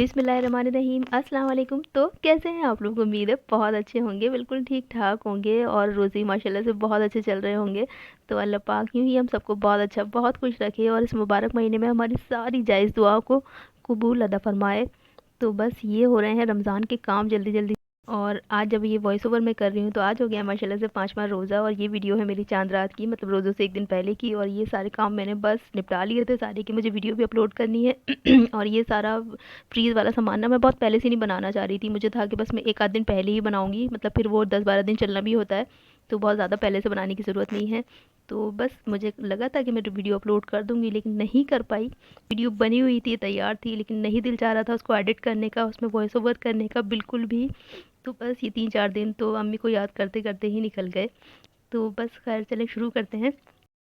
बिस्मिल्लाहिर्रहमानिर्रहीम अस्सलाम वालेकुम। तो कैसे हैं आप लोग? उम्मीद है बहुत अच्छे होंगे, बिल्कुल ठीक ठाक होंगे और रोज़ी माशाल्लाह से बहुत अच्छे चल रहे होंगे। तो अल्लाह पाक यूँ ही हम सबको बहुत अच्छा बहुत खुश रखे और इस मुबारक महीने में हमारी सारी जायज़ दुआओं को कबूल अदा फरमाए। तो बस ये हो रहे हैं रमज़ान के काम जल्दी जल्दी। और आज जब ये वॉइस ओवर मैं कर रही हूँ तो आज हो गया माशाल्लाह से 5वां रोज़ा, और ये वीडियो है मेरी चांद रात की, मतलब रोज़ों से एक दिन पहले की। और ये सारे काम मैंने बस निपटा लिए थे सारे, कि मुझे वीडियो भी अपलोड करनी है और ये सारा फ्रीज़ वाला सामान ना मैं बहुत पहले से नहीं बनाना चाह रही थी। मुझे था कि बस मैं एक आध दिन पहले ही बनाऊँगी, मतलब फिर वो 10-12 दिन चलना भी होता है, तो बहुत ज़्यादा पहले से बनाने की ज़रूरत नहीं है। तो बस मुझे लगा था कि मैं वीडियो अपलोड कर दूँगी, लेकिन नहीं कर पाई। वीडियो बनी हुई थी, तैयार थी, लेकिन नहीं दिल चाह रहा था उसको एडिट करने का, उसमें वॉइस ओवर करने का बिल्कुल भी। तो बस ये 3-4 दिन तो अम्मी को याद करते करते ही निकल गए। तो बस खैर चलें शुरू करते हैं।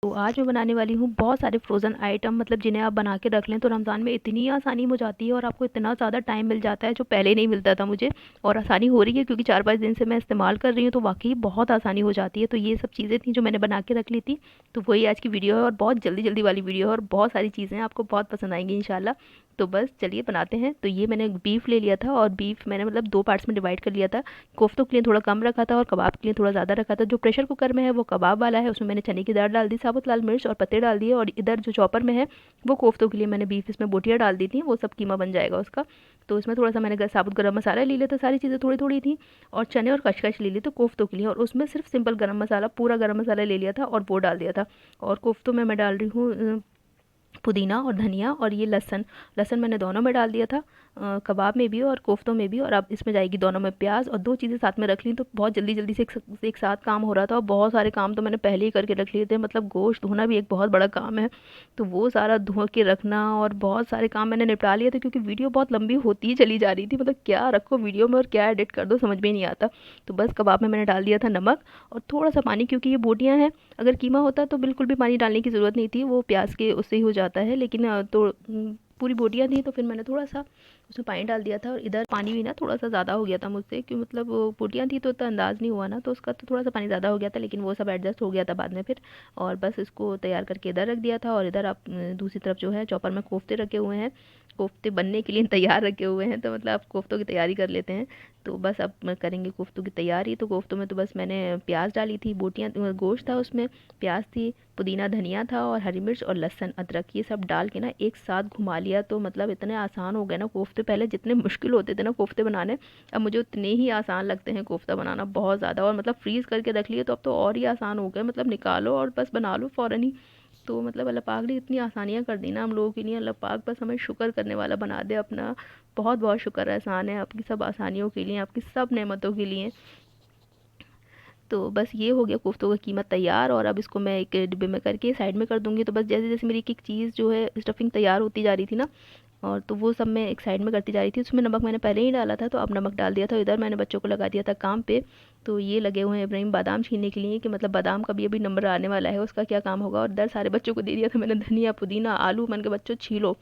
तो आज मैं बनाने वाली हूँ बहुत सारे फ्रोज़न आइटम, मतलब जिन्हें आप बना के रख लें तो रमज़ान में इतनी आसानी हो जाती है और आपको इतना ज़्यादा टाइम मिल जाता है जो पहले नहीं मिलता था मुझे। और आसानी हो रही है क्योंकि 4-5 दिन से मैं इस्तेमाल कर रही हूँ, तो वाकई बहुत आसानी हो जाती है। तो ये सब चीज़ें थी जो मैंने बना के रख ली थी, तो वही आज की वीडियो है और बहुत जल्दी जल्दी वाली वीडियो है और बहुत सारी चीज़ें आपको बहुत पसंद आएंगी इंशाल्लाह। तो बस चलिए बनाते हैं। तो ये मैंने बीफ ले लिया था और बीफ मैंने मतलब 2 पार्ट्स में डिवाइड कर लिया था। कोफ्तों के लिए थोड़ा कम रखा था और कबाब के लिए थोड़ा ज़्यादा रखा था। जो प्रेशर कुकर में है वो कबाब वाला है, उसमें मैंने चने की दाल डाल दी, साबुत लाल मिर्च और पत्ते डाल दिए। और इधर जो चॉपर में है वो कोफ्तों के लिए मैंने बीफ इसमें बोटियाँ डाल दी थी, वो सब कीमा बन जाएगा उसका। तो इसमें थोड़ा सा मैंने साबुत गरम मसाला ले लिया था, सारी चीज़ें थोड़ी थोड़ी थी। और चने और खशखश ले ली तो कोफ्तों के लिए, और उसमें सिर्फ सिंपल गरम मसाला, पूरा गरम मसाला ले लिया था और वो डाल दिया था। और कोफ्तों में मैं डाल रही हूँ पुदीना और धनिया, और ये लहसन। लहसन मैंने दोनों में डाल दिया था, कबाब में भी और कोफ्तों में भी। और अब इसमें जाएगी दोनों में प्याज, और 2 चीज़ें साथ में रख ली, तो बहुत जल्दी जल्दी से एक साथ काम हो रहा था। और बहुत सारे काम तो मैंने पहले ही करके रख लिए थे, मतलब गोश्त धोना भी एक बहुत बड़ा काम है, तो वो सारा धो के रखना और बहुत सारे काम मैंने निपटा लिए थे, क्योंकि वीडियो बहुत लंबी होती ही चली जा रही थी, मतलब क्या रखो वीडियो में और क्या एडिट कर दो समझ में नहीं आता। तो बस कबाब में मैंने डाल दिया था नमक और थोड़ा सा पानी, क्योंकि ये बोटियाँ हैं। अगर कीमा होता तो बिल्कुल भी पानी डालने की ज़रूरत नहीं थी, वो प्याज के उससे ही हो जाता है, लेकिन पूरी बोटियाँ थी तो फिर मैंने थोड़ा सा उसमें पानी डाल दिया था। और इधर पानी भी ना थोड़ा सा ज़्यादा हो गया था मुझसे, क्यों मतलब वो बोटियाँ थी तो इतना अंदाज़ नहीं हुआ ना, तो उसका तो थोड़ा सा पानी ज़्यादा हो गया था, लेकिन वो सब एडजस्ट हो गया था बाद में फिर। और बस इसको तैयार करके इधर रख दिया था। और इधर आप दूसरी तरफ जो है चॉपर में कोफ्ते रखे हुए हैं, कोफ्ते बनने के लिए तैयार रखे हुए हैं, तो मतलब आप कोफ्तों की तैयारी कर लेते हैं। तो बस अब करेंगे कोफ्तों की तैयारी। तो कोफ्तों में तो बस मैंने प्याज डाली थी, बोटियाँ गोश्त था उसमें, प्याज थी, पुदीना धनिया था, और हरी मिर्च और लहसुन अदरक, ये सब डाल के ना एक साथ घुमा लिया। तो मतलब इतने आसान हो गए ना कोफ्ते, पहले जितने मुश्किल होते थे ना कोफ्ते बनाने, अब मुझे उतने ही आसान लगते हैं कोफ्ता बनाना, बहुत ज़्यादा। और मतलब फ्रीज़ करके रख लिए तो अब तो और ही आसान हो गए, मतलब निकालो और बस बना लो फ़ौरन ही। तो मतलब अल्लाह पाक ने इतनी आसानियाँ कर दी ना हम लोगों के लिए, अल्लाह पाक बस हमें शुक्र करने वाला बना दे अपना। बहुत बहुत शुक्र एहसान है आपकी सब आसानियों के लिए, आपकी सब नेमतों के लिए। तो बस ये हो गया कोफ्तों का कीमा तैयार, और अब इसको मैं एक डिब्बे में करके साइड में कर दूँगी। तो बस जैसे जैसे मेरी एक चीज़ जो है स्टफिंग तैयार होती जा रही थी ना, और तो वो सब मैं एक साइड में करती जा रही थी। उसमें नमक मैंने पहले ही डाला था, तो अब नमक डाल दिया था। इधर मैंने बच्चों को लगा दिया था काम पे, तो ये लगे हुए हैं इब्राहिम बादाम छीनने के लिए, कि मतलब बादाम का भी अभी नंबर आने वाला है, उसका क्या काम होगा। और इधर सारे बच्चों को दे दिया था मैंने धनिया पुदीना आलू, मैंने कहा बच्चों छीलो।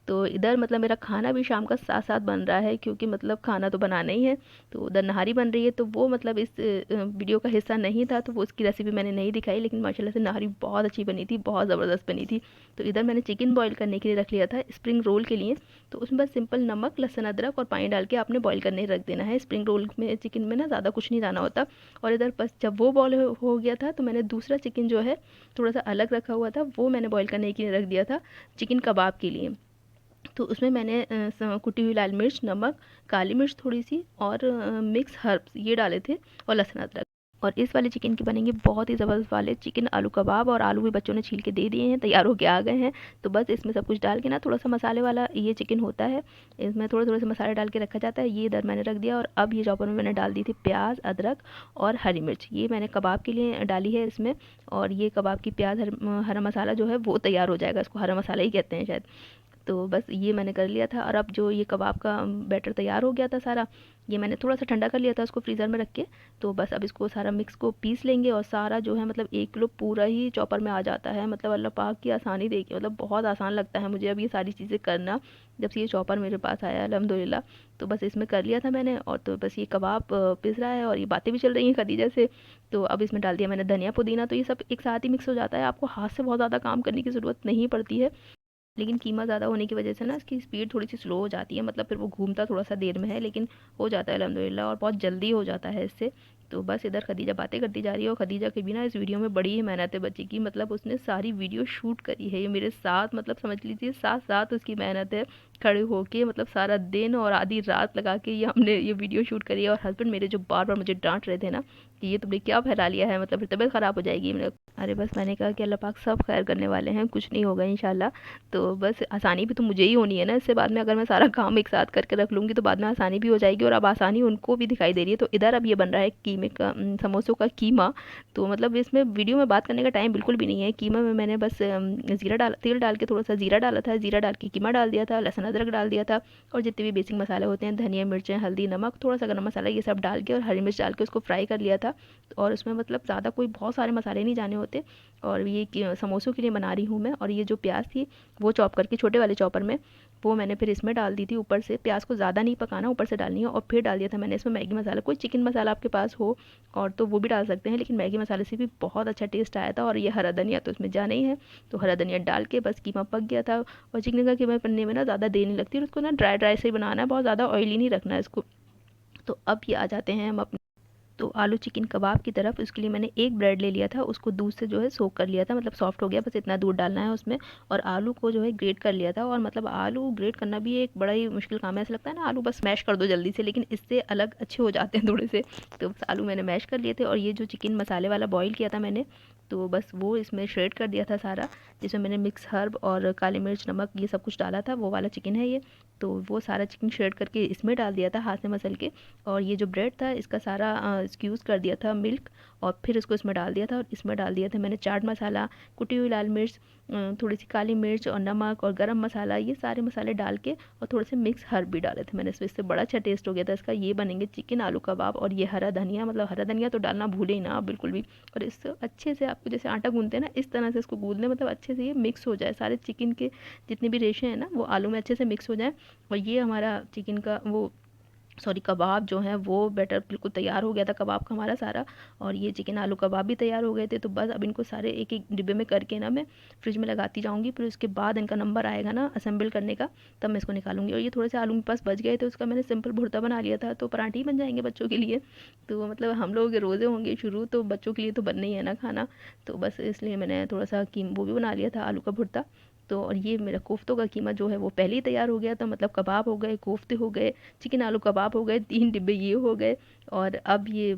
तो इधर मतलब मेरा खाना भी शाम का साथ साथ बन रहा है, क्योंकि मतलब खाना तो बनाना ही है। तो उधर नहारी बन रही है, तो वो मतलब इस वीडियो का हिस्सा नहीं था, तो वो उसकी रेसिपी मैंने नहीं दिखाई, लेकिन माशाल्लाह से नहारी बहुत अच्छी बनी थी, बहुत ज़बरदस्त बनी थी। तो इधर मैंने चिकन बॉईल करने के लिए रख लिया था स्प्रिंग रोल के लिए। तो उसमें बस सिंपल नमक लहसुन अदरक और पानी डाल के आपने बॉईल करने रख देना है। स्प्रिंग रोल में चिकन में ना ज़्यादा कुछ नहीं डालना होता। और इधर बस जब वो बॉईल हो गया था, तो मैंने दूसरा चिकन जो है थोड़ा सा अलग रखा हुआ था, वो मैंने बॉईल करने के लिए रख दिया था चिकन कबाब के लिए। तो उसमें मैंने कुटी हुई लाल मिर्च, नमक, काली मिर्च थोड़ी सी, और मिक्स हर्ब्स ये डाले थे, और लहसुन अदरक। और इस वाले चिकन के बनेंगे बहुत ही ज़बरदस्त वाले चिकन आलू कबाब। और आलू भी बच्चों ने छील के दे दिए हैं, तैयार होके आ गए हैं। तो बस इसमें सब कुछ डाल के ना थोड़ा सा मसाले वाला ये चिकन होता है, इसमें थोड़े थोड़े से मसाले डाल के रखा जाता है। ये इधर मैंने रख दिया, और अब ये चॉपर में मैंने डाल दी थी प्याज, अदरक और हरी मिर्च, ये मैंने कबाब के लिए डाली है इसमें। और ये कबाब की प्याज हरा मसाला जो है वो तैयार हो जाएगा, इसको हरा मसाला ही कहते हैं शायद। तो बस ये मैंने कर लिया था। और अब जो ये कबाब का बैटर तैयार हो गया था सारा, ये मैंने थोड़ा सा ठंडा कर लिया था उसको फ्रीज़र में रख के। तो बस अब इसको सारा मिक्स को पीस लेंगे, और सारा जो है मतलब 1 किलो पूरा ही चॉपर में आ जाता है। मतलब अल्लाह पाक की आसानी देखिए, मतलब बहुत आसान लगता है मुझे अब ये सारी चीज़ें करना, जब से ये चॉपर मेरे पास आया अल्हम्दुलिल्लाह। तो बस इसमें कर लिया था मैंने, और तो बस ये कबाब पिस रहा है और ये बातें भी चल रही हैं खदीजा से। तो अब इसमें डाल दिया मैंने धनिया पुदीना, तो ये सब एक साथ ही मिक्स हो जाता है, आपको हाथ से बहुत ज़्यादा काम करने की ज़रूरत नहीं पड़ती है। लेकिन कीमा ज़्यादा होने की वजह से ना इसकी स्पीड थोड़ी सी स्लो हो जाती है, मतलब फिर वो घूमता थोड़ा सा देर में है, लेकिन हो जाता है अल्हम्दुलिल्लाह, और बहुत जल्दी हो जाता है इससे। तो बस इधर खदीजा बातें करती जा रही है, और खदीजा की भी ना इस वीडियो में बड़ी ही मेहनत है बच्ची की, मतलब उसने सारी वीडियो शूट करी है ये मेरे साथ, मतलब समझ लीजिए साथ साथ उसकी मेहनत है, खड़े होके मतलब सारा दिन और आधी रात लगा के ये हमने ये वीडियो शूट करी है। और हस्बैंड मेरे जो बार बार मुझे डांट रहे थे ना कि ये तुमने क्या फैला लिया है, मतलब फिर तबीयत ख़राब हो जाएगी। मैंने अरे बस मैंने कहा कि अल्लाह पाक सब खैर करने वाले हैं, कुछ नहीं होगा इंशाल्लाह। तो बस आसानी भी तो मुझे ही होनी है ना इससे, बाद में अगर मैं सारा काम एक साथ करके रख लूँगी तो बाद में आसानी भी हो जाएगी, और अब आसानी उनको भी दिखाई दे रही है। तो इधर अब ये बन रहा है कीमे का समोसों का कीमा। तो मतलब इसमें वीडियो में बात करने का टाइम बिल्कुल भी नहीं है। कीमा में मैंने बस ज़ीरा डाल तेल डाल के थोड़ा सा ज़ीरा डाला था, ज़ीरा डाल के कीमा डाल दिया था, लहसुन अदरक डाल दिया था, और जितने भी बेसिक मसाले होते हैं धनिया मिर्चें हल्दी नमक थोड़ा सा गरम मसाला ये सब डाल के और हरी मिर्च डाल के उसको फ्राई कर लिया था। और उसमें मतलब ज़्यादा कोई बहुत सारे मसाले नहीं जाने होते। और ये समोसों के लिए बना रही हूँ मैं। और ये जो प्याज थी वो चॉप करके छोटे वाले चॉपर में वो मैंने फिर इसमें डाल दी थी ऊपर से। प्याज को ज़्यादा नहीं पकाना, ऊपर से डालनी है। और फिर डाल दिया था मैंने इसमें मैगी मसाला, कोई चिकन मसाला आपके पास हो और तो वो भी डाल सकते हैं, लेकिन मैगी मसाले से भी बहुत अच्छा टेस्ट आया था। और ये हरा धनिया तो इसमें जाना ही है, तो हरा धनिया डाल के बस कीमा पक गया था। और चिकन का कीमा बनने में ना ज़्यादा देर नहीं लगती, और उसको ना ड्राई ड्राई से ही बनाना है, बहुत ज़्यादा ऑयली नहीं रखना है इसको। तो अब ये आ जाते हैं हम अपने तो आलू चिकन कबाब की तरफ। उसके लिए मैंने एक ब्रेड ले लिया था, उसको दूध से जो है सोक कर लिया था, मतलब सॉफ्ट हो गया, बस इतना दूध डालना है उसमें। और आलू को जो है ग्रेट कर लिया था। और मतलब आलू ग्रेट करना भी एक बड़ा ही मुश्किल काम है, ऐसा लगता है ना आलू बस मैश कर दो जल्दी से, लेकिन इससे अलग अच्छे हो जाते हैं थोड़े से। तो बस आलू मैंने मैश कर लिए थे। और ये जो चिकन मसाले वाला बॉईल किया था मैंने, तो बस वो इसमें श्रेड कर दिया था सारा, जिसमें मैंने मिक्स हर्ब और काली मिर्च नमक ये सब कुछ डाला था, वो वाला चिकन है ये। तो वो सारा चिकन श्रेड करके इसमें डाल दिया था हाथ से मसल के। और ये जो ब्रेड था इसका सारा स्क्यूज़ कर दिया था मिल्क, और फिर इसको इसमें डाल दिया था। और इसमें डाल दिया था मैंने चाट मसाला, कुटी हुई लाल मिर्च, थोड़ी सी काली मिर्च और नमक और गरम मसाला, ये सारे मसाले डाल के और थोड़े से मिक्स हर्ब भी डाले थे मैंने इससे बड़ा अच्छा टेस्ट हो गया था इसका। ये बनेंगे चिकन आलू कबाब। और ये हरा धनिया, मतलब हरा धनिया तो डालना भूले ही ना आप बिल्कुल भी। और इससे अच्छे से आपको जैसे आटा गूंदते हैं ना, इस तरह से इसको गूंद लें, मतलब अच्छे से ये मिक्स हो जाए, सारे चिकन के जितने भी रेशे हैं ना वो आलू में अच्छे से मिक्स हो जाए। और ये हमारा चिकन का वो सॉरी कबाब जो है वो बैटर बिल्कुल तैयार हो गया था कबाब का हमारा सारा। और ये चिकन आलू कबाब भी तैयार हो गए थे। तो बस अब इनको सारे एक एक डिब्बे में करके ना मैं फ्रिज में लगाती जाऊंगी, फिर उसके बाद इनका नंबर आएगा ना असेंबल करने का, तब मैं इसको निकालूंगी। और ये थोड़े से आलू मेरे पास बच गए थे, उसका मैंने सिंपल भुर्ता बना लिया था, तो पराठे ही बन जाएंगे बच्चों के लिए। तो मतलब हम लोग के रोज़े होंगे शुरू, तो बच्चों के लिए तो बनना ही है ना खाना। तो बस इसलिए मैंने थोड़ा सा कीम वो भी बना लिया था आलू का भुर्ता। तो और ये मेरा कोफ्तों का कीमा जो है वो पहले ही तैयार हो गया था, मतलब कबाब हो गए, कोफ्ते हो गए, चिकन आलू कबाब हो गए, 3 डिब्बे ये हो गए। और अब ये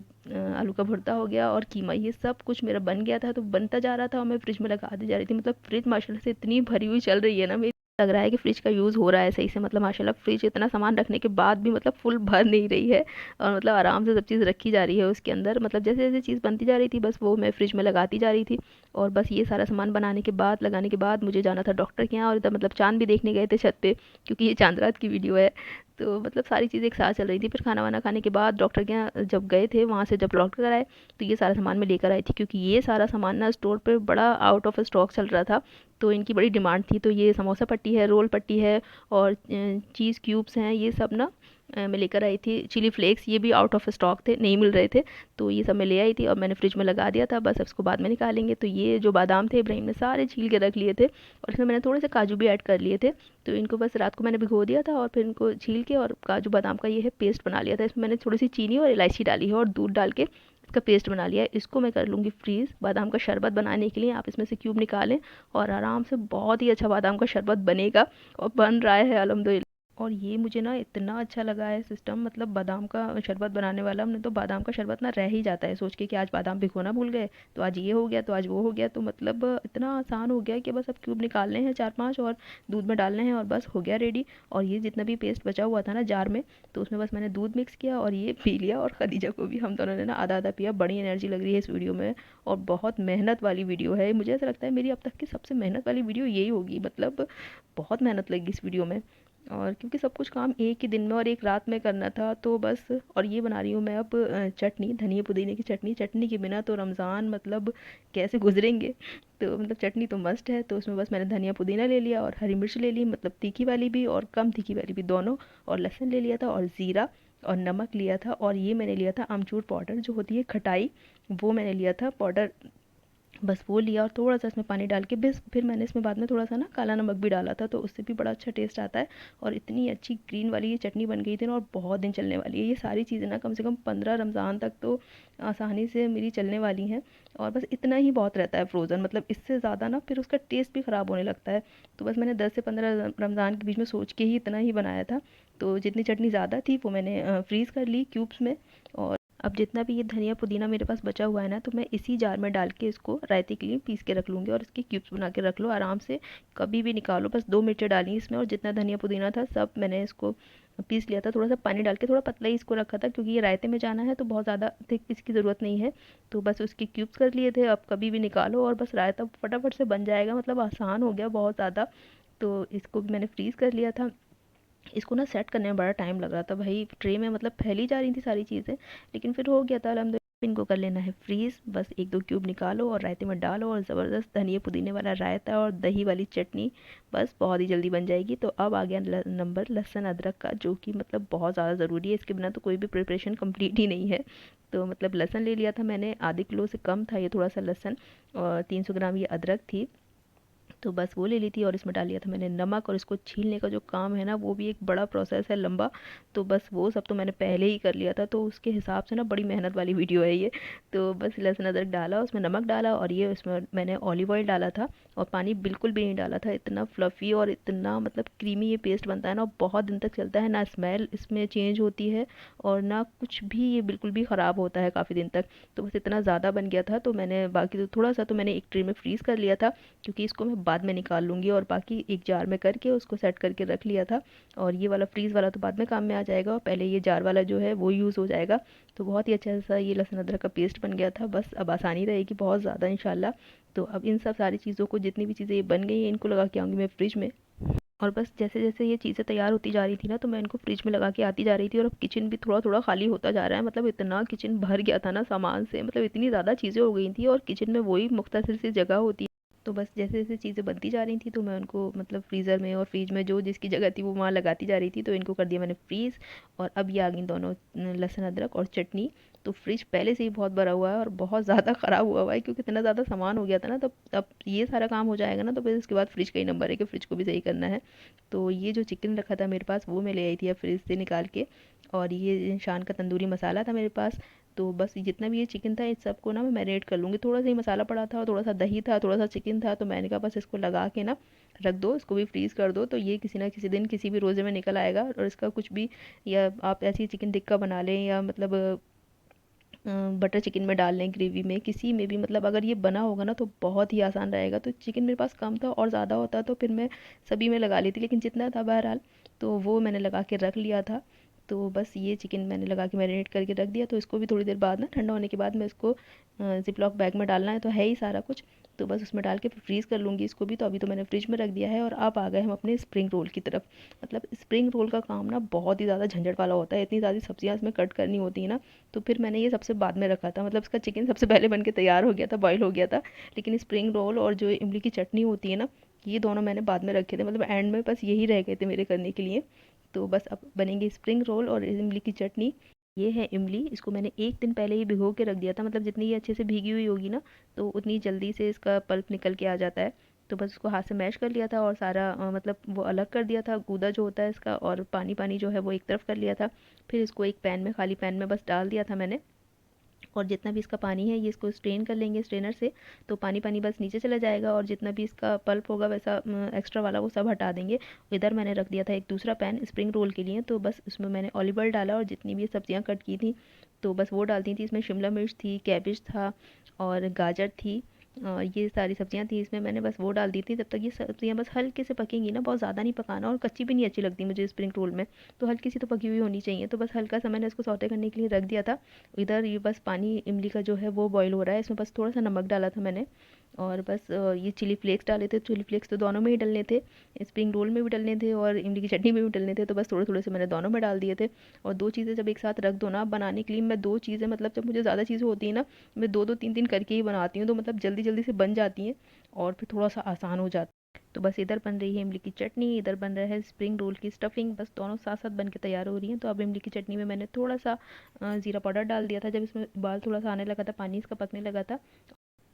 आलू का भुर्ता हो गया और कीमा, ये सब कुछ मेरा बन गया था। तो बनता जा रहा था और मैं फ्रिज में लगाती जा रही थी। मतलब फ्रिज माशाल्लाह से इतनी भरी हुई चल रही है ना मेरी, लग रहा है कि फ्रिज का यूज़ हो रहा है सही से। मतलब माशाल्लाह फ्रिज इतना सामान रखने के बाद भी मतलब फुल भर नहीं रही है, और मतलब आराम से सब चीज़ रखी जा रही है उसके अंदर। मतलब जैसे जैसे चीज़ बनती जा रही थी बस वो मैं फ्रिज में लगाती जा रही थी। और बस ये सारा सामान बनाने के बाद लगाने के बाद मुझे जाना था डॉक्टर के यहाँ, और इधर मतलब चाँद भी देखने गए थे छत पे, क्योंकि ये चांद रात की वीडियो है। तो मतलब सारी चीज़ें एक साथ चल रही थी। फिर खाना वाना खाने के बाद डॉक्टर के यहाँ जब गए थे, वहाँ से जब लौट कर आए तो ये सारा सामान मैं लेकर आई थी, क्योंकि ये सारा सामान ना स्टोर पे बड़ा आउट ऑफ स्टॉक चल रहा था। तो इनकी बड़ी डिमांड थी। तो ये समोसा पट्टी है, रोल पट्टी है, और चीज़ क्यूब्स हैं, ये सब ना मैं लेकर आई थी। चिली फ्लेक्स ये भी आउट ऑफ स्टॉक थे, नहीं मिल रहे थे। तो ये सब मैं ले आई थी और मैंने फ्रिज में लगा दिया था, बस अब इसको बाद में निकालेंगे। तो ये जो बादाम थे इब्राहिम ने सारे छील के रख लिए थे, और इसमें मैंने थोड़े से काजू भी ऐड कर लिए थे। तो इनको बस रात को मैंने भिगो दिया था, और फिर इनको छील के और काजू बादाम का ये है पेस्ट बना लिया था। इसमें मैंने थोड़ी सी चीनी और इलायची डाली है और दूध डाल के इसका पेस्ट बना लिया है। इसको मैं कर लूँगी फ्रीज़ बादाम का शरबत बनाने के लिए। आप इसमें से क्यूब निकालें और आराम से बहुत ही अच्छा बादाम का शरबत बनेगा, और बन रहा है अल्हम्दुलिल्लाह। और ये मुझे ना इतना अच्छा लगा है सिस्टम, मतलब बादाम का शरबत बनाने वाला। हमने तो बादाम का शरबत ना रह ही जाता है सोच के कि आज बादाम भिगोना भूल गए, तो आज ये हो गया, तो आज वो हो गया। तो मतलब इतना आसान हो गया कि बस अब क्यूब निकालने हैं 4-5 और दूध में डालने हैं और बस हो गया रेडी। और ये जितना भी पेस्ट बचा हुआ था ना जार में, तो उसमें बस मैंने दूध मिक्स किया और ये पी लिया। और खदीजा को भी हम दोनों ने ना आधा आधा पिया। बड़ी एनर्जी लग रही है इस वीडियो में, और बहुत मेहनत वाली वीडियो है। मुझे ऐसा लगता है मेरी अब तक की सबसे मेहनत वाली वीडियो यही होगी, मतलब बहुत मेहनत लगी इस वीडियो में। और क्योंकि सब कुछ काम एक ही दिन में और एक रात में करना था, तो बस। और ये बना रही हूँ मैं अब चटनी, धनिया पुदीने की चटनी। चटनी के बिना तो रमज़ान मतलब कैसे गुजरेंगे। तो मतलब चटनी तो मस्ट है। तो उसमें बस मैंने धनिया पुदीना ले लिया और हरी मिर्च ले ली, मतलब तीखी वाली भी और कम तीखी वाली भी दोनों, और लहसुन ले लिया था और ज़ीरा और नमक लिया था। और ये मैंने लिया था आमचूर पाउडर जो होती है खटाई, वो मैंने लिया था पाउडर, बस वो लिया और थोड़ा सा इसमें पानी डाल के बस फिर मैंने इसमें बाद में थोड़ा सा ना काला नमक भी डाला था, तो उससे भी बड़ा अच्छा टेस्ट आता है। और इतनी अच्छी ग्रीन वाली ये चटनी बन गई थी ना, और बहुत दिन चलने वाली है ये सारी चीज़ें ना, कम से कम 15 रमज़ान तक तो आसानी से मेरी चलने वाली हैं। और बस इतना ही बहुत रहता है फ्रोज़न, मतलब इससे ज़्यादा ना फिर उसका टेस्ट भी ख़राब होने लगता है। तो बस मैंने 10 से 15 रमज़ान के बीच में सोच के ही इतना ही बनाया था। तो जितनी चटनी ज़्यादा थी वो मैंने फ्रीज़ कर ली क्यूब्स में। और अब जितना भी ये धनिया पुदीना मेरे पास बचा हुआ है ना, तो मैं इसी जार में डाल के इसको रायते के लिए पीस के रख लूँगी, और इसके क्यूब्स बना के रख लो आराम से, कभी भी निकालो। बस 2 मिर्चें डाली इसमें, और जितना धनिया पुदीना था सब मैंने इसको पीस लिया था। थोड़ा सा पानी डाल के थोड़ा पतला ही इसको रखा था, क्योंकि ये रायते में जाना है तो बहुत ज़्यादा थिक इसकी ज़रूरत नहीं है। तो बस उसके क्यूब्स कर लिए थे, अब कभी भी निकालो और बस रायता फटाफट से बन जाएगा, मतलब आसान हो गया बहुत ज़्यादा। तो इसको भी मैंने फ्रीज़ कर लिया था। इसको ना सेट करने में बड़ा टाइम लग रहा था भाई, ट्रे में मतलब फैली जा रही थी सारी चीज़ें, लेकिन फिर हो गया था अल्हम्दुलिल्लाह। इनको कर लेना है फ्रीज़, बस 1-2 क्यूब निकालो और रायते में डालो, और ज़बरदस्त धनिया पुदीने वाला रायता और दही वाली चटनी बस बहुत ही जल्दी बन जाएगी। तो अब आ गया नंबर लहसुन अदरक का, जो कि मतलब बहुत ज़्यादा ज़रूरी है, इसके बिना तो कोई भी प्रिपरेशन कंप्लीट ही नहीं है। तो मतलब लहसुन ले लिया था मैंने, आधे किलो से कम था ये थोड़ा सा लहसुन, और 300 ग्राम ये अदरक थी। तो बस वो ले ली थी, और इसमें डाल लिया था मैंने नमक, और इसको छीलने का जो काम है ना वो भी एक बड़ा प्रोसेस है लंबा। तो बस वो सब तो मैंने पहले ही कर लिया था, तो उसके हिसाब से ना बड़ी मेहनत वाली वीडियो है ये। तो बस लहसुन अदरक डाला, उसमें नमक डाला, और ये उसमें मैंने ऑलिव ऑयल डाला था, और पानी बिल्कुल भी नहीं डाला था। इतना फ्लफ़ी और इतना मतलब क्रीमी ये पेस्ट बनता है ना, बहुत दिन तक चलता है, ना स्मेल इसमें चेंज होती है और ना कुछ भी ये बिल्कुल भी ख़राब होता है काफ़ी दिन तक। तो बस इतना ज़्यादा बन गया था, तो मैंने बाकी तो थोड़ा सा तो मैंने एक ट्रे में फ्रीज़ कर लिया था, क्योंकि इसको मैं बाद में निकाल लूँगी, और बाकी एक जार में करके उसको सेट करके रख लिया था। और ये वाला फ्रीज़ वाला तो बाद में काम में आ जाएगा, और पहले ये जार वाला जो है वो यूज़ हो जाएगा। तो बहुत ही अच्छा सा ये लहसुन अदरक का पेस्ट बन गया था, बस अब आसानी रहेगी बहुत ज़्यादा इंशाल्लाह। तो अब इन सब सारी चीज़ों को, जितनी भी चीज़ें ये बन गई हैं, इनको लगा के आऊँगी मैं फ्रिज में। और बस जैसे जैसे ये चीज़ें तैयार होती जा रही थी ना, तो मैं इनको फ्रिज में लगा के आती जा रही थी, और अब किचन भी थोड़ा थोड़ा खाली होता जा रहा है, मतलब इतना किचन भर गया था ना सामान से, मतलब इतनी ज़्यादा चीज़ें हो गई थी, और किचन में वही मुख्तसर सी जगह होती है। तो बस जैसे जैसे चीज़ें बनती जा रही थी, तो मैं उनको मतलब फ्रीज़र में और फ्रिज में जो जिसकी जगह थी वो वहाँ लगाती जा रही थी, तो इनको कर दिया मैंने फ्रीज़। और अब ये आ गई दोनों लहसुन अदरक और चटनी। तो फ्रिज पहले से ही बहुत भरा हुआ है और बहुत ज़्यादा ख़राब हुआ हुआ है, क्योंकि इतना ज़्यादा सामान हो गया था ना, तब अब ये सारा काम हो जाएगा ना, तो फिर उसके बाद फ्रिज का ही नंबर है कि फ्रिज को भी सही करना है। तो ये जो चिकन रखा था मेरे पास, वो मैं ले आई थी अब फ्रिज से निकाल के। और ये शान का तंदूरी मसाला था मेरे पास। तो बस जितना भी ये चिकन था, इस सबको ना मैं मैरिनेट कर लूँगी। थोड़ा सा ही मसाला पड़ा था, और थोड़ा सा दही था, थोड़ा सा चिकन था, तो मैंने कहा बस इसको लगा के ना रख दो, इसको भी फ्रीज़ कर दो, तो ये किसी ना किसी दिन किसी भी रोज़े में निकल आएगा। और इसका कुछ भी, या आप ऐसी चिकन टिक्का बना लें, या मतलब बटर चिकन में डाल लें, ग्रेवी में, किसी में भी, मतलब अगर ये बना होगा ना तो बहुत ही आसान रहेगा। तो चिकन मेरे पास कम था, और ज़्यादा होता तो फिर मैं सभी में लगा लेती, लेकिन जितना था बहरहाल, तो वो मैंने लगा के रख लिया था। तो बस ये चिकन मैंने लगा के मैरिनेट करके रख दिया, तो इसको भी थोड़ी देर बाद ना, ठंडा होने के बाद मैं इसको ज़िप लॉक बैग में डालना है, तो है ही सारा कुछ। तो बस उसमें डाल के फिर फ्रीज़ कर लूँगी इसको भी। तो अभी तो मैंने फ्रिज में रख दिया है, और अब आ गए हम अपने स्प्रिंग रोल की तरफ। मतलब स्प्रिंग रोल का काम ना बहुत ही ज़्यादा झंझट वाला होता है, इतनी सारी सब्जियाँ इसमें कट करनी होती है ना। तो फिर मैंने ये सबसे बाद में रखा था, मतलब इसका चिकन सबसे पहले बन के तैयार हो गया था, बॉईल हो गया था। लेकिन स्प्रिंग रोल और जो इमली की चटनी होती है ना, ये दोनों मैंने बाद में रखे थे, मतलब एंड में बस यही रह गए थे मेरे करने के लिए। तो बस अब बनेंगे स्प्रिंग रोल और इमली की चटनी। ये है इमली, इसको मैंने एक दिन पहले ही भिगो के रख दिया था, मतलब जितनी ये अच्छे से भीगी हुई होगी ना, तो उतनी जल्दी से इसका पल्प निकल के आ जाता है। तो बस उसको हाथ से मैश कर लिया था, और सारा मतलब वो अलग कर दिया था, गूदा जो होता है इसका, और पानी पानी जो है वो एक तरफ कर लिया था। फिर इसको एक पैन में, खाली पैन में बस डाल दिया था मैंने, और जितना भी इसका पानी है ये इसको स्ट्रेन कर लेंगे स्ट्रेनर से। तो पानी पानी बस नीचे चला जाएगा, और जितना भी इसका पल्प होगा वैसा एक्स्ट्रा वाला वो सब हटा देंगे। इधर मैंने रख दिया था एक दूसरा पैन स्प्रिंग रोल के लिए, तो बस उसमें मैंने ऑलिव ऑयल डाला, और जितनी भी सब्जियां कट की थी तो बस वो डालती थी। इसमें शिमला मिर्च थी, कैबिज था, और गाजर थी, ये सारी सब्जियां थी इसमें। मैंने बस वो डाल दी थी। तब तक ये सब्जियां बस हल्के से पकेंगी ना, बहुत ज़्यादा नहीं पकाना, और कच्ची भी नहीं अच्छी लगती मुझे स्प्रिंग रोल में, तो हल्की सी तो पकी हुई होनी चाहिए। तो बस हल्का सा मैंने इसको सौटे करने के लिए रख दिया था। इधर ये बस पानी इमली का जो है वो बॉईल हो रहा है, इसमें बस थोड़ा सा नमक डाला था मैंने, और बस ये चिली फ्लेक्स डाले थे। चिली फ्लेक्स तो दोनों में ही डलने थे, स्प्रिंग रोल में भी डलने थे और इमली की चटनी में भी डलने थे, तो बस थोड़े थोड़े से मैंने दोनों में डाल दिए थे। और दो चीज़ें जब एक साथ रख दो ना बनाने के लिए, मैं दो चीज़ें मतलब जब मुझे ज़्यादा चीज़ें होती हैं ना, मैं दो दो तीन तीन करके ही बनाती हूँ, तो मतलब जल्दी जल्दी से बन जाती हैं, और फिर थोड़ा सा आसान हो जाता है। तो बस इधर बन रही है इमली की चटनी, इधर बन रहा है स्प्रिंग रोल की स्टफिंग, बस दोनों साथ साथ बन के तैयार हो रही हैं। तो अब इमली की चटनी में मैंने थोड़ा सा ज़ीरा पाउडर डाल दिया था, जब इसमें उबाल थोड़ा सा आने लगा था, पानी इसका पकने लगा था।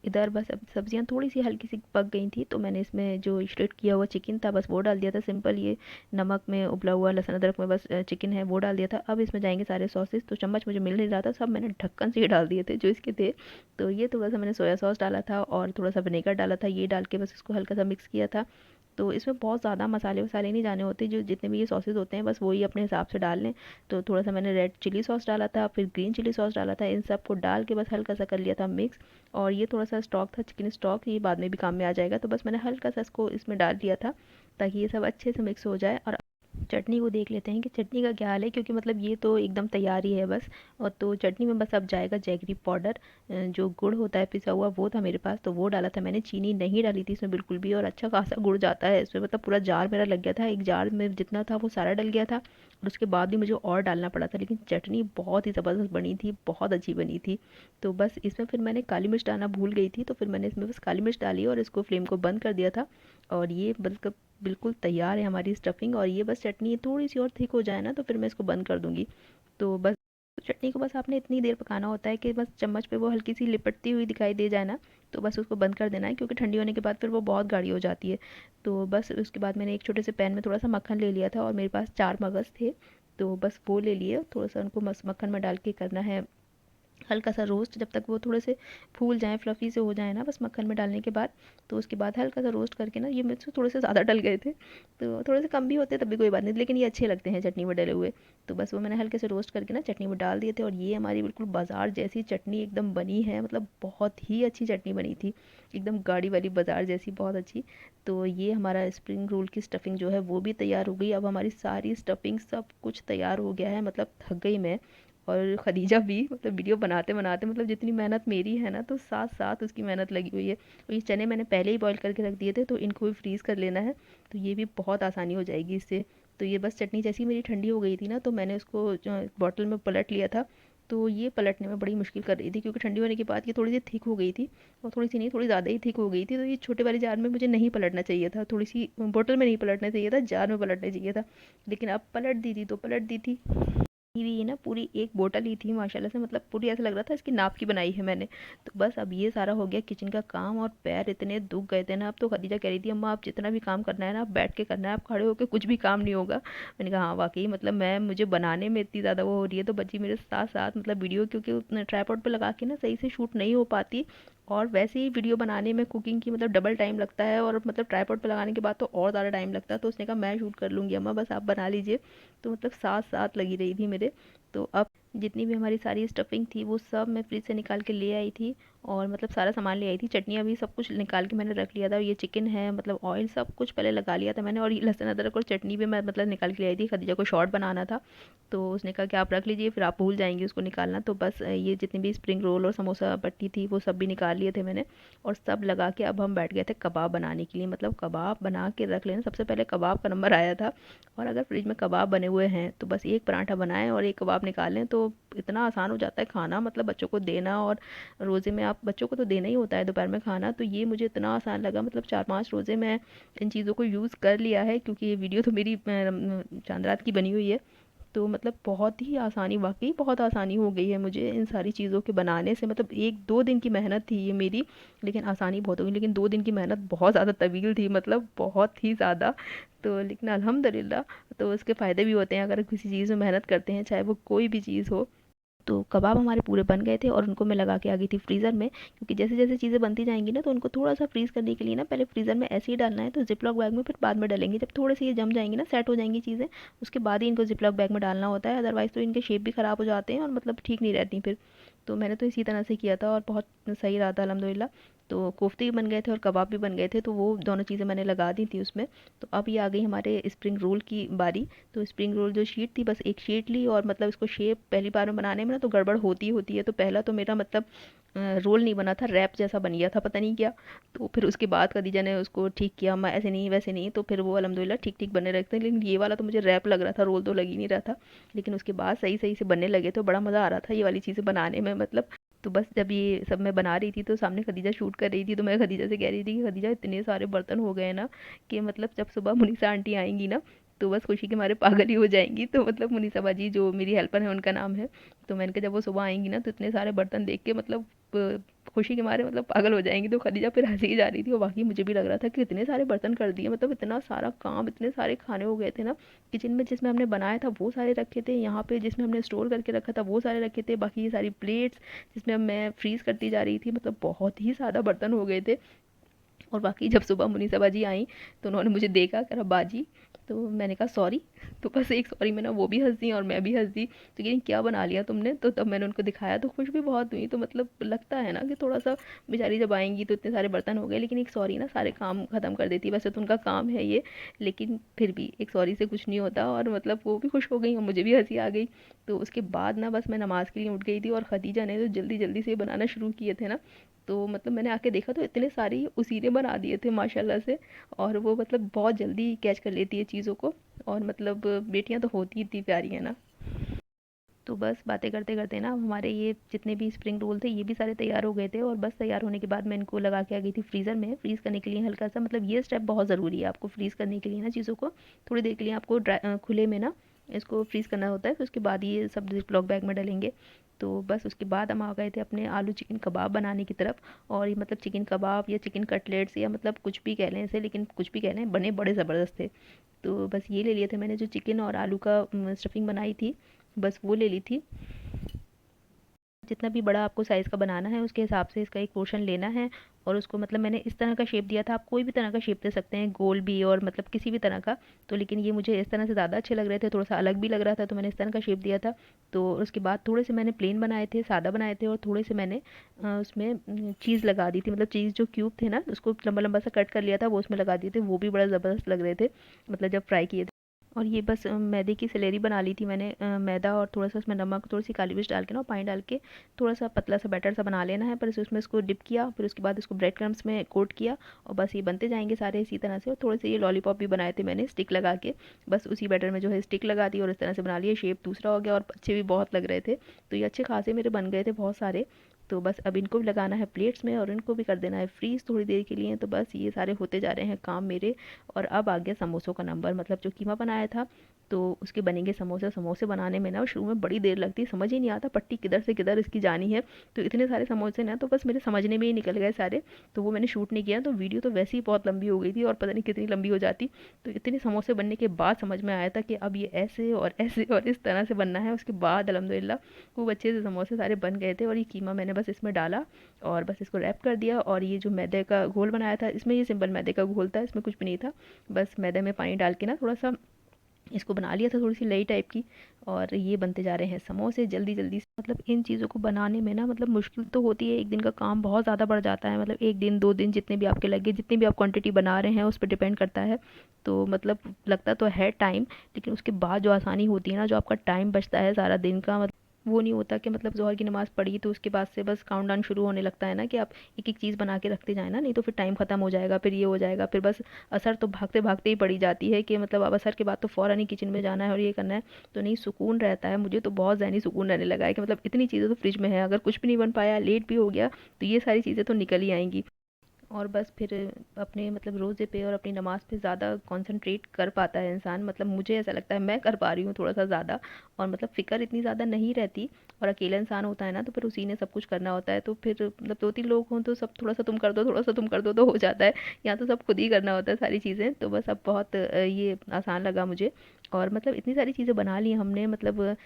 इधर बस अब सब्जियां थोड़ी सी हल्की सी पक गई थी, तो मैंने इसमें जो श्रिट किया हुआ चिकन था बस वो डाल दिया था। सिंपल ये नमक में उबला हुआ लहसुन अदरक में बस चिकन है वो डाल दिया था। अब इसमें जाएंगे सारे सॉसेस, तो चम्मच मुझे मिल नहीं रहा था, सब मैंने ढक्कन से ही डाल दिए थे जो इसके थे। तो ये थोड़ा सा मैंने सोया सॉस डाला था और थोड़ा सा विनेगर डाला था, ये डाल के बस इसको हल्का सा मिक्स किया था। तो इसमें बहुत ज़्यादा मसाले वसाले नहीं जाने होते, जो जितने भी ये सॉसेस होते हैं बस वही अपने हिसाब से डाल लें। तो थोड़ा सा मैंने रेड चिली सॉस डाला था, फिर ग्रीन चिली सॉस डाला था, इन सब को डाल के बस हल्का सा कर लिया था मिक्स। और ये थोड़ा सा स्टॉक था चिकन स्टॉक, ये बाद में भी काम में आ जाएगा, तो बस मैंने हल्का सा इसको इसमें डाल दिया था ताकि ये सब अच्छे से मिक्स हो जाए। और चटनी को देख लेते हैं कि चटनी का क्या हाल है, क्योंकि मतलब ये तो एकदम तैयार ही है बस। और तो चटनी में बस अब जाएगा जैगरी पाउडर, जो गुड़ होता है पिसा हुआ वो था मेरे पास, तो वो डाला था मैंने। चीनी नहीं डाली थी इसमें बिल्कुल भी, और अच्छा खासा गुड़ जाता है इसमें, मतलब पूरा जार मेरा लग गया था, एक जार में जितना था वो सारा डल गया था। और उसके बाद भी मुझे और डालना पड़ा था, लेकिन चटनी बहुत ही ज़बरदस्त बनी थी, बहुत अच्छी बनी थी। तो बस इसमें फिर मैंने काली मिर्च डालना भूल गई थी, तो फिर मैंने इसमें बस काली मिर्च डाली और इसको फ्लेम को बंद कर दिया था। और ये बल्कि बिल्कुल तैयार है हमारी स्टफिंग। और ये बस चटनी थोड़ी सी और थिक हो जाए ना तो फिर मैं इसको बंद कर दूंगी। तो बस चटनी को बस आपने इतनी देर पकाना होता है कि बस चम्मच पे वो हल्की सी लिपटती हुई दिखाई दे जाए ना, तो बस उसको बंद कर देना है, क्योंकि ठंडी होने के बाद फिर वो बहुत गाढ़ी हो जाती है। तो बस उसके बाद मैंने एक छोटे से पैन में थोड़ा सा मक्खन ले लिया था, और मेरे पास 4 मगज़ थे, तो बस वो ले लिए। थोड़ा सा उनको मक्खन में डाल के करना है हल्का सा रोस्ट, जब तक वो थोड़े से फूल जाएँ, फ्लफ़ी से हो जाए ना बस मक्खन में डालने के बाद। तो उसके बाद हल्का सा रोस्ट करके ना, ये मुझसे थोड़े से ज़्यादा डल गए थे, तो थोड़े से कम भी होते तब भी कोई बात नहीं, लेकिन ये अच्छे लगते हैं चटनी में डले हुए। तो बस वो मैंने हल्के से रोस्ट करके ना चटनी में डाल दिए थे, और ये हमारी बिल्कुल बाज़ार जैसी चटनी एकदम बनी है, मतलब बहुत ही अच्छी चटनी बनी थी, एकदम गाढ़ी वाली बाज़ार जैसी, बहुत अच्छी। तो ये हमारा स्प्रिंग रोल की स्टफिंग जो है वो भी तैयार हो गई। अब हमारी सारी स्टफिंग सब कुछ तैयार हो गया है, मतलब थक गई मैं और खदीजा भी, मतलब वीडियो बनाते बनाते, मतलब जितनी मेहनत मेरी है ना तो साथ साथ उसकी मेहनत लगी हुई है। और ये चने मैंने पहले ही बॉईल करके रख दिए थे, तो इनको भी फ्रीज़ कर लेना है, तो ये भी बहुत आसानी हो जाएगी इससे। तो ये बस चटनी जैसी मेरी ठंडी हो गई थी ना, तो मैंने उसको बॉटल में पलट लिया था। तो ये पलटने में बड़ी मुश्किल कर रही थी, क्योंकि ठंडी होने के बाद ये थोड़ी सी थिक हो गई थी, और थोड़ी सी नहीं, थोड़ी ज़्यादा ही थिक हो गई थी। तो ये छोटे वाले जार में मुझे नहीं पलटना चाहिए था, थोड़ी सी बोतल में नहीं पलटना चाहिए था, जार में पलटना चाहिए था। लेकिन अब पलट दी थी तो पलट दी थी। ये ना पूरी एक बोतल ही थी माशाल्लाह से, मतलब पूरी ऐसा लग रहा था इसकी नाप की बनाई है मैंने। तो बस अब ये सारा हो गया किचन का काम, और पैर इतने दुख गए थे ना, अब तो खदीजा कह रही थी अम्मा आप जितना भी काम करना है ना आप बैठ के करना है, आप खड़े होकर कुछ भी काम नहीं होगा। मैंने कहा हाँ वाकई, मतलब मैं मुझे बनाने में इतनी ज़्यादा वो हो रही है, तो बच्ची मेरे साथ साथ मतलब वीडियो, क्योंकि ट्राईपॉड पे लगा के ना सही से शूट नहीं हो पाती, और वैसे ही वीडियो बनाने में कुकिंग की मतलब डबल टाइम लगता है, और मतलब ट्राईपॉड पे लगाने के बाद तो और ज़्यादा टाइम लगता है। तो उसने कहा मैं शूट कर लूँगी अम्मा, बस आप बना लीजिए। तो मतलब साथ साथ लगी रही थी मेरे। तो अब जितनी भी हमारी सारी स्टफिंग थी वो सब मैं फ्रिज से निकाल के ले आई थी, और मतलब सारा सामान ले आई थी, चटनियाँ भी सब कुछ निकाल के मैंने रख लिया था। ये चिकन है, मतलब ऑयल सब कुछ पहले लगा लिया था मैंने, और ये लहसुन अदरक और चटनी भी मैं मतलब निकाल के ले आई थी। खदीजा को शॉर्ट बनाना था, तो उसने कहा कि आप रख लीजिए, फिर आप भूल जाएंगी उसको निकालना। तो बस ये जितनी भी स्प्रिंग रोल और समोसा पट्टी थी वो सब भी निकाल लिए थे मैंने, और सब लगा के अब हम बैठ गए थे कबाब बनाने के लिए। मतलब कबाब बना के रख लेना, सबसे पहले कबाब का नंबर आया था। और अगर फ्रिज में कबाब बने हुए हैं तो बस एक पराठा बनाएं और एक कबाब निकालें, तो इतना आसान हो जाता है खाना, मतलब बच्चों को देना। और रोज़े में आप बच्चों को तो देना ही होता है दोपहर में खाना, तो ये मुझे इतना आसान लगा, मतलब 4-5 रोज़े मैं इन चीज़ों को यूज़ कर लिया है, क्योंकि ये वीडियो तो मेरी चांद रात की बनी हुई है। तो मतलब बहुत ही आसानी, वाकई बहुत आसानी हो गई है मुझे इन सारी चीज़ों के बनाने से। मतलब 1-2 दिन की मेहनत थी ये मेरी, लेकिन आसानी बहुत हो गई। लेकिन 2 दिन की मेहनत बहुत ज़्यादा तवील थी, मतलब बहुत ही ज़्यादा। तो लेकिन अल्हम्दुलिल्लाह, तो उसके फ़ायदे भी होते हैं अगर किसी चीज़ में मेहनत करते हैं, चाहे वो कोई भी चीज़ हो। तो कबाब हमारे पूरे बन गए थे, और उनको मैं लगा के आ गई थी फ्रीज़र में, क्योंकि जैसे जैसे चीज़ें बनती जाएंगी ना तो उनको थोड़ा सा फ्रीज़ करने के लिए ना पहले फ्रीज़र में ऐसे ही डालना है, तो जिपलॉक बैग में फिर बाद में डालेंगे, जब थोड़े से ये जम जाएंगी ना, सेट हो जाएंगी चीज़ें, उसके बाद ही इनको जिपलॉक बैग में डालना होता है, अदरवाइज़ तो इनके शेप भी ख़राब हो जाते हैं और मतलब ठीक नहीं रहती फिर। तो मैंने तो इसी तरह से किया था और बहुत सही रहा था अल्हम्दुलिल्लाह। तो कोफ्ते भी बन गए थे और कबाब भी बन गए थे, तो वो दोनों चीज़ें मैंने लगा दी थी उसमें। तो अब ये आ गई हमारे स्प्रिंग रोल की बारी। तो स्प्रिंग रोल जो शीट थी, बस एक शीट ली, और मतलब इसको शेप पहली बार में बनाने में ना तो गड़बड़ होती ही होती है। तो पहला तो मेरा मतलब रोल नहीं बना था, रैप जैसा बन गया था, पता नहीं क्या। तो फिर उसके बाद खदीजा ने उसको ठीक किया, मैं ऐसे नहीं वैसे नहीं, तो फिर वो अल्हम्दुलिल्लाह ठीक ठीक बनने लगते हैं। लेकिन ये वाला तो मुझे रैप लग रहा था, रोल तो लग ही नहीं रहा था। लेकिन उसके बाद सही सही से बनने लगे, तो बड़ा मज़ा आ रहा था ये वाली चीज़ें बनाने में, मतलब। तो बस जब ये सब मैं बना रही थी तो सामने खदीजा शूट कर रही थी, तो मैं खदीजा से कह रही थी कि खदीजा इतने सारे बर्तन हो गए ना, कि मतलब जब सुबह मुनीसा आंटी आएंगी ना तो बस खुशी के मारे पागल ही हो जाएंगी। तो मतलब मुनीसा बाजी जो मेरी हेल्पर है उनका नाम है, तो मैंने कहा जब वो सुबह आएंगी ना तो इतने सारे बर्तन देख के मतलब खुशी के मारे मतलब पागल हो जाएंगी। तो खदीजा फिर हंसी ही जा रही थी और बाकी मुझे भी लग रहा था कि इतने सारे बर्तन कर दिए, मतलब इतना सारा काम, इतने सारे खाने हो गए थे ना। किचन में जिसमें हमने बनाया था वो सारे रखे थे, यहाँ पे जिसमें हमने स्टोर करके रखा था वो सारे रखे थे, बाकी ये सारी प्लेट्स जिसमें अब मैं फ्रीज़ करती जा रही थी, मतलब बहुत ही ज़्यादा बर्तन हो गए थे। और बाकी जब सुबह मुनीसा बाजी आई तो उन्होंने मुझे देखा, कहा बाजी, तो मैंने कहा सॉरी। तो बस एक सॉरी में ना वो भी हंस दी और मैं भी हंस दी। तो कहीं क्या बना लिया तुमने, तो तब मैंने उनको दिखाया तो खुश भी बहुत हुई। तो मतलब लगता है ना कि थोड़ा सा बेचारी जब आएंगी तो इतने सारे बर्तन हो गए, लेकिन एक सॉरी ना सारे काम ख़त्म कर देती, वैसे तो उनका काम है ये, लेकिन फिर भी एक सॉरी से कुछ नहीं होता। और मतलब वो भी खुश हो गई और मुझे भी हंसी आ गई। तो उसके बाद ना बस मैं नमाज़ के लिए उठ गई थी और खदीजा ने तो जल्दी जल्दी से बनाना शुरू किए थे ना, तो मतलब मैंने आके देखा तो इतने सारे उसी ने बना दिए थे माशाल्लाह से। और वो मतलब बहुत जल्दी कैच कर लेती है चीज़ों को। और मतलब बेटियां तो होती ही इतनी प्यारी है ना। तो बस बातें करते करते ना हमारे ये जितने भी स्प्रिंग रोल थे ये भी सारे तैयार हो गए थे। और बस तैयार होने के बाद मैं इनको लगा के आ गई थी फ्रीज़र में फ्रीज़ करने के लिए हल्का सा, मतलब ये स्टेप बहुत ज़रूरी है आपको फ्रीज़ करने के लिए ना चीज़ों को। थोड़ी देर के लिए आपको खुले में ना इसको फ्रीज़ करना होता है, फिर उसके बाद ये सब जिपलॉक बैग में डालेंगे। तो बस उसके बाद हम आ गए थे अपने आलू चिकन कबाब बनाने की तरफ। और ये मतलब चिकन कबाब या चिकन कटलेट्स या मतलब कुछ भी कह लें इसे, लेकिन कुछ भी कह लें, बने बड़े ज़बरदस्त थे। तो बस ये ले लिए थे मैंने, जो चिकन और आलू का स्टफिंग बनाई थी, बस वो ले ली थी। जितना भी बड़ा आपको साइज़ का बनाना है उसके हिसाब से इसका एक पोर्शन लेना है। और उसको मतलब मैंने इस तरह का शेप दिया था, आप कोई भी तरह का शेप दे सकते हैं, गोल भी और मतलब किसी भी तरह का। तो लेकिन ये मुझे इस तरह से ज़्यादा अच्छे लग रहे थे, थोड़ा सा अलग भी लग रहा था, तो मैंने इस तरह का शेप दिया था। तो उसके बाद थोड़े से मैंने प्लेन बनाए थे, सादा बनाए थे, और थोड़े से मैंने उसमें चीज़ लगा दी थी, मतलब चीज़ जो क्यूब थे ना उसको लंबा लंबा सा कट कर लिया था, वो उसमें लगा दिए थे, वो भी बड़ा ज़बरदस्त लग रहे थे मतलब जब फ्राई किए थे। और ये बस मैदे की सलेरी बना ली थी मैंने, मैदा और थोड़ा सा उसमें नमक, थोड़ी सी काली मिर्च डाल के ना, पानी डाल के थोड़ा सा पतला सा बैटर सा बना लेना है। पर उसमें इसको डिप किया, फिर उसके बाद इसको ब्रेड क्रम्स में कोट किया, और बस ये बनते जाएंगे सारे इसी तरह से। और थोड़े से ये लॉलीपॉप भी बनाए थे मैंने स्टिक लगा के, बस उसी बैटर में जो है स्टिक लगा दी और इस तरह से बना लिए, शेप दूसरा हो गया और अच्छे भी बहुत लग रहे थे। तो ये अच्छे खासे मेरे बन गए थे बहुत सारे। तो बस अब इनको भी लगाना है प्लेट्स में और इनको भी कर देना है फ्रीज़ थोड़ी देर के लिए। तो बस ये सारे होते जा रहे हैं काम मेरे। और अब आ गया समोसों का नंबर, मतलब जो कीमा बनाया था तो उसके बनेंगे समोसे। समोसे बनाने में ना शुरू में बड़ी देर लगती है, समझ ही नहीं आता पट्टी किधर से किधर इसकी जानी है। तो इतने सारे समोसे ना तो बस मेरे समझने में ही निकल गए सारे। तो वो मैंने शूट नहीं किया, तो वीडियो तो वैसे ही बहुत लंबी हो गई थी और पता नहीं कितनी लंबी हो जाती। तो इतने समोसे बनने के बाद समझ में आया था कि अब ये ऐसे और ऐसे और इस तरह से बनना है। उसके बाद अलहमदिल्ला खूब अच्छे से समोसे सारे बन गए थे। और ये कीमा मैंने बस इसमें डाला और बस इसको रैप कर दिया। और ये जो मैदे का घोल बनाया था, इसमें ये सिंपल मैदे का घोल था, इसमें कुछ भी नहीं था। बस मैदे में पानी डाल के ना थोड़ा सा इसको बना लिया था, थोड़ी सी लई टाइप की। और ये बनते जा रहे हैं समोसे जल्दी जल्दी से। मतलब इन चीज़ों को बनाने में ना मतलब मुश्किल तो होती है, एक दिन का काम बहुत ज़्यादा बढ़ जाता है, मतलब एक दिन 2 दिन जितने भी आपके लगे, जितनी भी आप क्वांटिटी बना रहे हैं उस पर डिपेंड करता है। तो मतलब लगता तो है टाइम, लेकिन उसके बाद जो आसानी होती है ना, जो आपका टाइम बचता है सारा दिन का, मतलब वो नहीं होता कि मतलब ज़ोहर की नमाज़ पढ़ी तो उसके बाद से बस काउंटडाउन शुरू होने लगता है ना, कि आप एक एक चीज़ बना के रखते जाए ना, नहीं तो फिर टाइम ख़त्म हो जाएगा, फिर ये हो जाएगा, फिर बस असर तो भागते भागते ही पड़ी जाती है कि मतलब अब असर के बाद तो फ़ौरन ही किचन में जाना है और ये करना है। तो नहीं सुकून रहता है, मुझे तो बहुत ज़हनी सुकून रहने लगा है कि मतलब इतनी चीज़ें तो फ्रिज में है, अगर कुछ भी नहीं बन पाया, लेट भी हो गया, तो ये सारी चीज़ें तो निकल ही आएंगी। और बस फिर अपने मतलब रोज़े पे और अपनी नमाज़ पे ज़्यादा कंसंट्रेट कर पाता है इंसान, मतलब मुझे ऐसा लगता है मैं कर पा रही हूँ थोड़ा सा ज़्यादा। और मतलब फ़िक्र इतनी ज़्यादा नहीं रहती। और अकेला इंसान होता है ना तो फिर उसी ने सब कुछ करना होता है, तो फिर मतलब 2-3 लोग हों तो सब थोड़ा सा तुम कर दो, थोड़ा सा तुम कर दो, तो हो जाता है। यहाँ तो सब खुद ही करना होता है सारी चीज़ें। तो बस अब बहुत ये आसान लगा मुझे। और मतलब इतनी सारी चीज़ें बना ली हमने, मतलब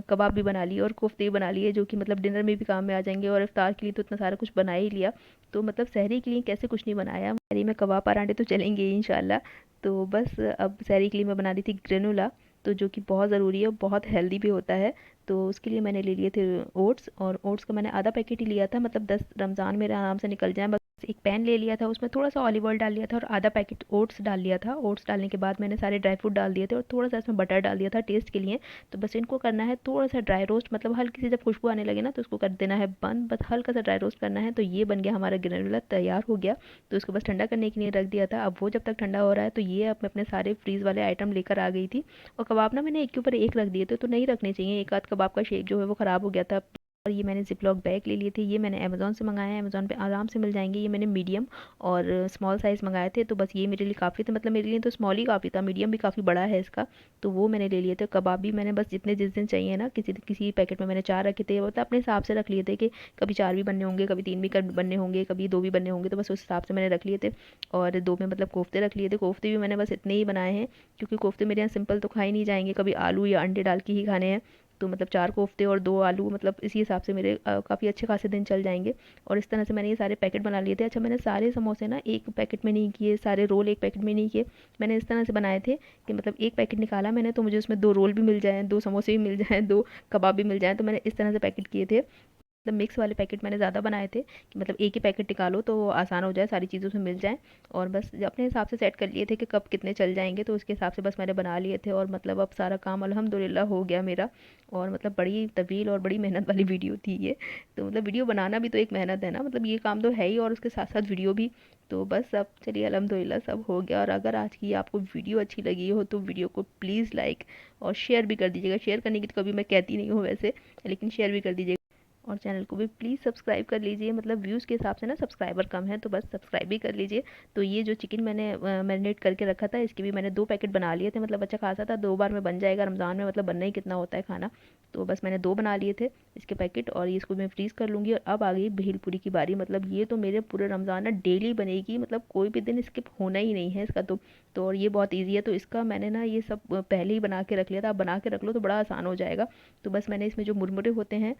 कबाब भी बना लिए और कोफ्ते भी बना लिए, जो कि मतलब डिनर में भी काम में आ जाएंगे, और इफ्तार के लिए तो इतना सारा कुछ बना ही लिया। तो मतलब सहरी के लिए कैसे कुछ नहीं बनाया, सहरी में कबाब पराठे तो चलेंगे ही इंशाल्लाह। तो बस अब सहरी के लिए मैं बना रही थी ग्रेनुला, तो जो कि बहुत ज़रूरी है और बहुत हेल्दी भी होता है। तो उसके लिए मैंने ले लिए थे ओट्स, और ओट्स का मैंने आधा पैकेट ही लिया था, मतलब 10 रमज़ान मेरे आराम से निकल जाए बस। एक पैन ले लिया था, उसमें थोड़ा सा ऑलिव ऑयल डाल लिया था और आधा पैकेट ओट्स डाल लिया था। ओट्स डालने के बाद मैंने सारे ड्राई फ्रूट डाल दिए थे और थोड़ा सा इसमें बटर डाल दिया था टेस्ट के लिए। तो बस इनको करना है थोड़ा सा ड्राई रोस्ट, मतलब हल्की सी जब खुशबू आने लगे ना तो उसको कर देना है बंद, बस हल्का सा ड्राई रोस्ट करना है। तो ये बन गया हमारा ग्रेनुला, तैयार हो गया। तो उसको बस ठंडा करने के लिए रख दिया था। अब वो जब तक ठंडा हो रहा है तो ये अब मैं अपने सारे फ्रीज़ वाले आइटम लेकर आ गई थी। और कबाब ना मैंने एक के ऊपर एक रख दिए थे, तो नहीं रखने चाहिए, एक आध कबाब का शेप जो है वो ख़राब हो गया था। और ये मैंने ज़िप-लॉक बैग ले लिए थे, ये मैंने अमेज़न से मंगाए हैं, अमेज़न पे आराम से मिल जाएँगे। ये मैंने मीडियम और स्मॉल साइज़ मंगाए थे, तो बस ये मेरे लिए काफ़ी थे, मतलब मेरे लिए तो स्मॉल ही काफ़ी था, मीडियम भी काफ़ी बड़ा है इसका, तो वो मैंने ले लिए थे। कबाब भी मैंने बस जितने जिस दिन चाहिए ना, किसी किसी पैकेट में मैंने 4 रखे थे, मतलब अपने हिसाब से रख लिए थे कि कभी 4 भी बनने होंगे, कभी 3 भी बनने होंगे, कभी 2 भी बनने होंगे, तो बस उस हिसाब से मैंने रख लिए थे। और 2 में मतलब कोफ्ते रख लिए थे, कोफ्ते भी मैंने बस इतने ही बनाए हैं, क्योंकि कोफ्ते मेरे यहाँ सिंपल तो खा ही नहीं जाएँगे, कभी आलू या अंडे डाल के ही खाने हैं। तो मतलब 4 कोफ्ते और 2 आलू, मतलब इसी हिसाब से मेरे काफ़ी अच्छे खासे दिन चल जाएँगे। और इस तरह से मैंने ये सारे पैकेट बना लिए थे। अच्छा, मैंने सारे समोसे ना एक पैकेट में नहीं किए, सारे रोल एक पैकेट में नहीं किए। मैंने इस तरह से बनाए थे कि मतलब एक पैकेट निकाला मैंने, तो मुझे उसमें 2 रोल भी मिल जाएँ, 2 समोसे भी मिल जाएँ, 2 कबाब भी मिल जाएँ, तो मैंने इस तरह से पैकेट किए थे। मतलब मिक्स वाले पैकेट मैंने ज़्यादा बनाए थे कि मतलब एक ही पैकेट निकालो तो आसान हो जाए, सारी चीज़ें उसमें मिल जाएँ। और बस अपने हिसाब से सेट कर लिए थे कि कब कितने चल जाएँगे, तो उसके हिसाब से बस मैंने बना लिए थे। और मतलब अब सारा काम अल्हम्दुलिल्लाह हो गया मेरा। और मतलब बड़ी तवील और बड़ी मेहनत वाली वीडियो थी ये। तो मतलब वीडियो बनाना भी तो एक मेहनत है ना, मतलब ये काम तो है ही, और उसके साथ साथ वीडियो भी। तो बस अब चलिए अल्हम्दुलिल्लाह सब हो गया। और अगर आज की आपको वीडियो अच्छी लगी हो तो वीडियो को प्लीज़ लाइक और शेयर भी कर दीजिएगा। शेयर करने की तो कभी मैं कहती नहीं हूँ वैसे, लेकिन शेयर भी कर दीजिएगा। और चैनल को भी प्लीज़ सब्सक्राइब कर लीजिए, मतलब व्यूज़ के हिसाब से ना सब्सक्राइबर कम है, तो बस सब्सक्राइब भी कर लीजिए। तो ये जो चिकन मैंने मैरिनेट करके रखा था, इसके भी मैंने 2 पैकेट बना लिए थे, मतलब अच्छा खासा था, 2 बार में बन जाएगा रमज़ान में, मतलब बनना ही कितना होता है खाना। तो बस मैंने 2 बना लिए थे इसके पैकेट, और ये इसको मैं फ्रीज़ कर लूँगी। और अब आ गई भेलपूरी की बारी, मतलब ये तो मेरे पूरे रमज़ान ना डेली बनेगी, मतलब कोई भी दिन स्किप होना ही नहीं है इसका तो और ये बहुत ईज़ी है, तो इसका मैंने ना ये सब पहले ही बना के रख लिया था। आप बना के रख लो तो बड़ा आसान हो जाएगा। तो बस मैंने इसमें जो मुरमुरे होते हैं,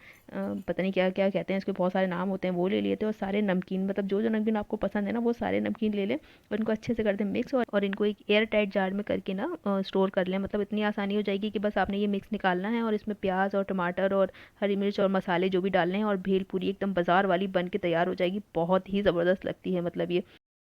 पता नहीं क्या क्या कहते हैं, इसके बहुत सारे नाम होते हैं, वो ले लिए थे। और सारे नमकीन, मतलब जो जो नमकीन आपको पसंद है ना, वो सारे नमकीन ले लें और इनको अच्छे से कर दें मिक्स। और इनको एक एयर टाइट जार में करके ना स्टोर कर लें, मतलब इतनी आसानी हो जाएगी कि बस आपने ये मिक्स निकालना है, और इसमें प्याज और टमाटर और हरी मिर्च और मसाले जो भी डालने हैं, और भेल पूरी एकदम बाजार वाली बन के तैयार हो जाएगी, बहुत ही ज़बरदस्त लगती है मतलब ये।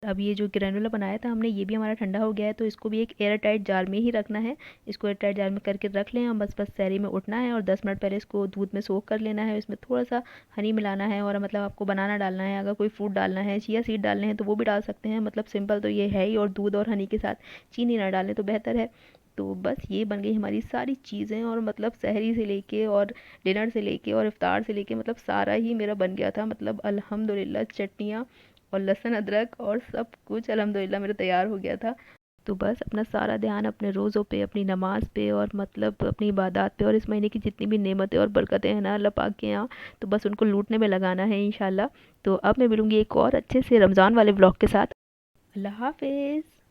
अब ये जो ग्रेनुला बनाया था हमने, ये भी हमारा ठंडा हो गया है, तो इसको भी एक एयर टाइट जार में ही रखना है। इसको एयर टाइट जार में करके रख लें, और बस बस सहरी में उठना है, और 10 मिनट पहले इसको दूध में सोख कर लेना है। इसमें थोड़ा सा हनी मिलाना है, और मतलब आपको बनाना डालना है, अगर कोई फ्रूट डालना है, चिया सीड डालने हैं तो वो भी डाल सकते हैं, मतलब सिंपल तो ये है ही। और दूध और हनी के साथ चीनी ना डालें तो बेहतर है। तो बस ये बन गई हमारी सारी चीज़ें, और मतलब सहरी से लेके और डिनर से लेके और इफ्तार से लेके, मतलब सारा ही मेरा बन गया था, मतलब अल्हम्दुलिल्लाह। चटनियाँ और लहसुन अदरक और सब कुछ अल्हम्दुलिल्लाह मेरा तैयार हो गया था। तो बस अपना सारा ध्यान अपने रोज़ों पे, अपनी नमाज़ पे, और मतलब अपनी इबादत पे, और इस महीने की जितनी भी नेमतें और बरकतें हैं ना अल्लाह पाक के यहाँ, तो बस उनको लूटने में लगाना है इंशाल्लाह। तो अब मैं मिलूँगी एक और अच्छे से रमज़ान वाले व्लॉग के साथ। अल्लाह हाफ़िज़।